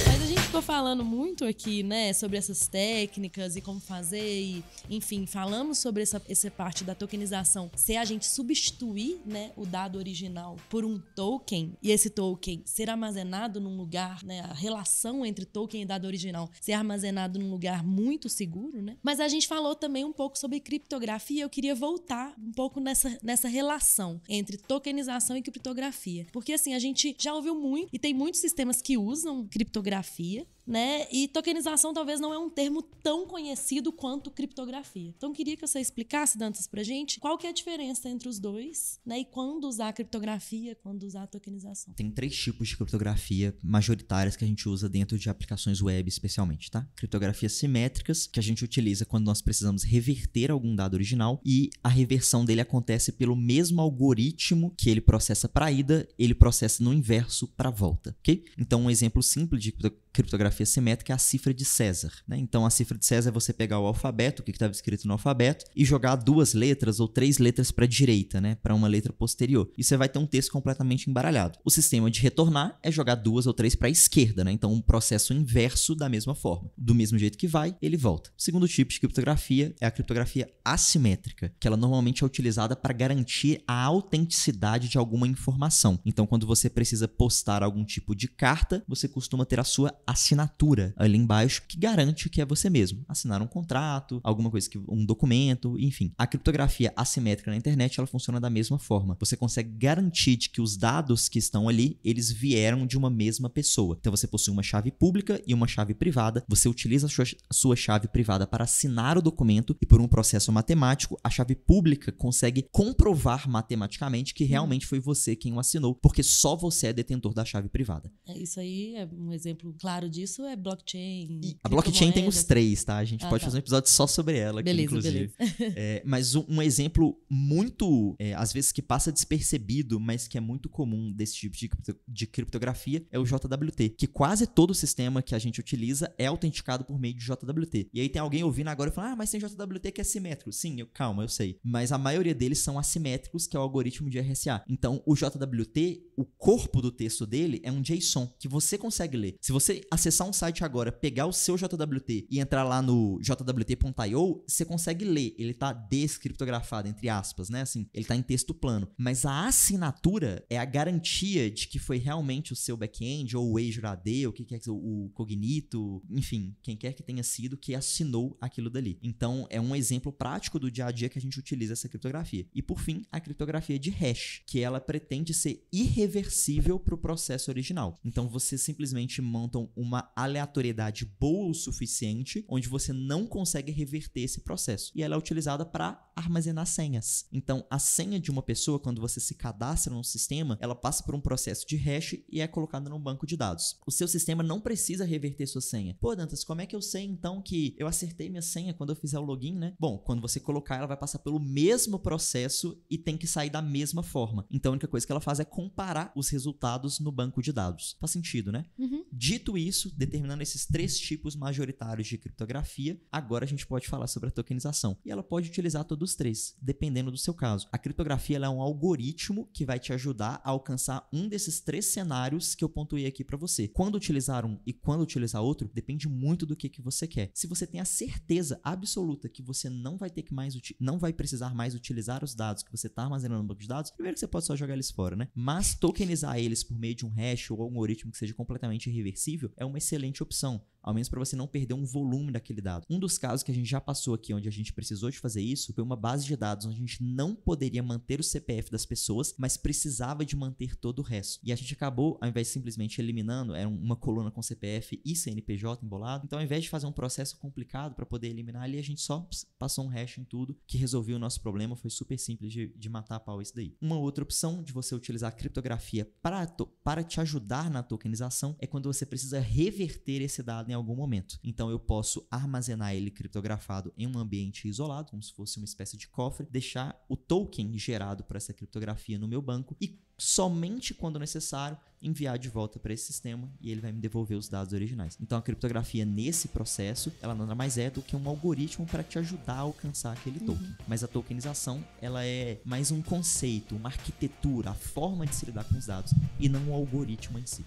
Mas a gente ficou falando muito aqui, né, sobre essas técnicas e como fazer e, enfim, falamos sobre essa parte da tokenização. Se a gente substituir, né, o dado original por um token e esse token ser armazenado num lugar, né, a relação entre token e dado original ser armazenado num lugar muito seguro, né? Mas a gente falou também um pouco sobre criptografia. Eu queria voltar um pouco nessa relação entre tokenização e criptografia. Porque, assim, a gente já ouviu muito e tem muitos sistemas que usam criptografia, né? E tokenização talvez não é um termo tão conhecido quanto criptografia. Então, queria que você explicasse, Dantas, pra gente qual que é a diferença entre os dois, né? E quando usar a criptografia, quando usar a tokenização. Tem 3 tipos de criptografia majoritárias que a gente usa dentro de aplicações web, especialmente, tá? Criptografias simétricas, que a gente utiliza quando nós precisamos reverter algum dado original, e a reversão dele acontece pelo mesmo algoritmo que ele processa para ida, ele processa no inverso para volta, ok? Então, um exemplo simples de criptografia simétrica é a cifra de César, né? Então, a cifra de César é você pegar o alfabeto, o que estava escrito no alfabeto, e jogar 2 letras ou 3 letras para a direita, né? Para uma letra posterior. E você vai ter um texto completamente embaralhado. O sistema de retornar é jogar 2 ou 3 para a esquerda, né? Então, um processo inverso da mesma forma. Do mesmo jeito que vai, ele volta. O segundo tipo de criptografia é a criptografia assimétrica, que ela normalmente é utilizada para garantir a autenticidade de alguma informação. Então, quando você precisa postar algum tipo de carta, você costuma ter a sua assinatura ali embaixo, que garante que é você mesmo. Assinar um contrato, alguma coisa, um documento, enfim. A criptografia assimétrica na internet, ela funciona da mesma forma. Você consegue garantir de que os dados que estão ali, eles vieram de uma mesma pessoa. Então, você possui uma chave pública e uma chave privada. Você utiliza a sua chave privada para assinar o documento e, por um processo matemático, a chave pública consegue comprovar matematicamente que realmente foi você quem o assinou, porque só você é detentor da chave privada. Isso aí é um exemplo claro disso, é blockchain. E a blockchain tem os 3, tá? A gente pode fazer um episódio só sobre ela aqui, inclusive. Mas um exemplo muito, às vezes, que passa despercebido, mas que é muito comum desse tipo de criptografia é o JWT, que quase todo sistema que a gente utiliza é autenticado por meio de JWT. E aí tem alguém ouvindo agora e falando, mas tem JWT que é simétrico. Sim, calma, eu sei. Mas a maioria deles são assimétricos, que é o algoritmo de RSA. Então, o JWT, o corpo do texto dele é um JSON, que você consegue ler. Se você acessar um site agora, pegar o seu JWT e entrar lá no jwt.io, você consegue ler. Ele tá descriptografado, entre aspas, né? Assim, ele tá em texto plano. Mas a assinatura é a garantia de que foi realmente o seu back-end, ou o Azure AD, ou o que quer que o Cognito, enfim, quem quer que tenha sido que assinou aquilo dali. Então, é um exemplo prático do dia a dia que a gente utiliza essa criptografia. E, por fim, a criptografia de hash, que ela pretende ser irreversível para o processo original. Então, você simplesmente monta uma aleatoriedade boa o suficiente, onde você não consegue reverter esse processo. E ela é utilizada para armazenar senhas. Então, a senha de uma pessoa, quando você se cadastra num sistema, ela passa por um processo de hash e é colocada num banco de dados. O seu sistema não precisa reverter sua senha. Pô, Dantas, como é que eu sei, então, que eu acertei minha senha quando eu fizer o login, né? Bom, quando você colocar, ela vai passar pelo mesmo processo e tem que sair da mesma forma. Então, a única coisa que ela faz é comparar os resultados no banco de dados. Faz sentido, né? Dito isso, determinando esses 3 tipos majoritários de criptografia, agora a gente pode falar sobre a tokenização. E ela pode utilizar todos os 3, dependendo do seu caso. A criptografia ela é um algoritmo que vai te ajudar a alcançar um desses 3 cenários que eu pontuei aqui para você. Quando utilizar um e quando utilizar outro, depende muito do que você quer. Se você tem a certeza absoluta que você não vai precisar mais utilizar os dados que você está armazenando no banco de dados, primeiro que você pode só jogar eles fora, né? Mas tokenizar eles por meio de um hash ou um algoritmo que seja completamente irreversível é uma excelente opção. Ao menos para você não perder um volume daquele dado. Um dos casos que a gente já passou aqui, onde a gente precisou de fazer isso, foi uma base de dados onde a gente não poderia manter o CPF das pessoas, mas precisava de manter todo o resto. E a gente acabou, ao invés de simplesmente eliminando, era uma coluna com CPF e CNPJ embolado. Então, ao invés de fazer um processo complicado para poder eliminar ali, a gente só passou um hash em tudo, que resolveu o nosso problema. Foi super simples de matar a pau isso daí. Uma outra opção de você utilizar a criptografia para te ajudar na tokenização é quando você precisa reverter esse dado em algum momento. Então, eu posso armazenar ele criptografado em um ambiente isolado, como se fosse uma espécie de cofre, deixar o token gerado por essa criptografia no meu banco e somente quando necessário enviar de volta para esse sistema e ele vai me devolver os dados originais. Então, a criptografia nesse processo, ela nada mais é do que um algoritmo para te ajudar a alcançar aquele token. Mas a tokenização, ela é mais um conceito, uma arquitetura, a forma de se lidar com os dados e não o algoritmo em si.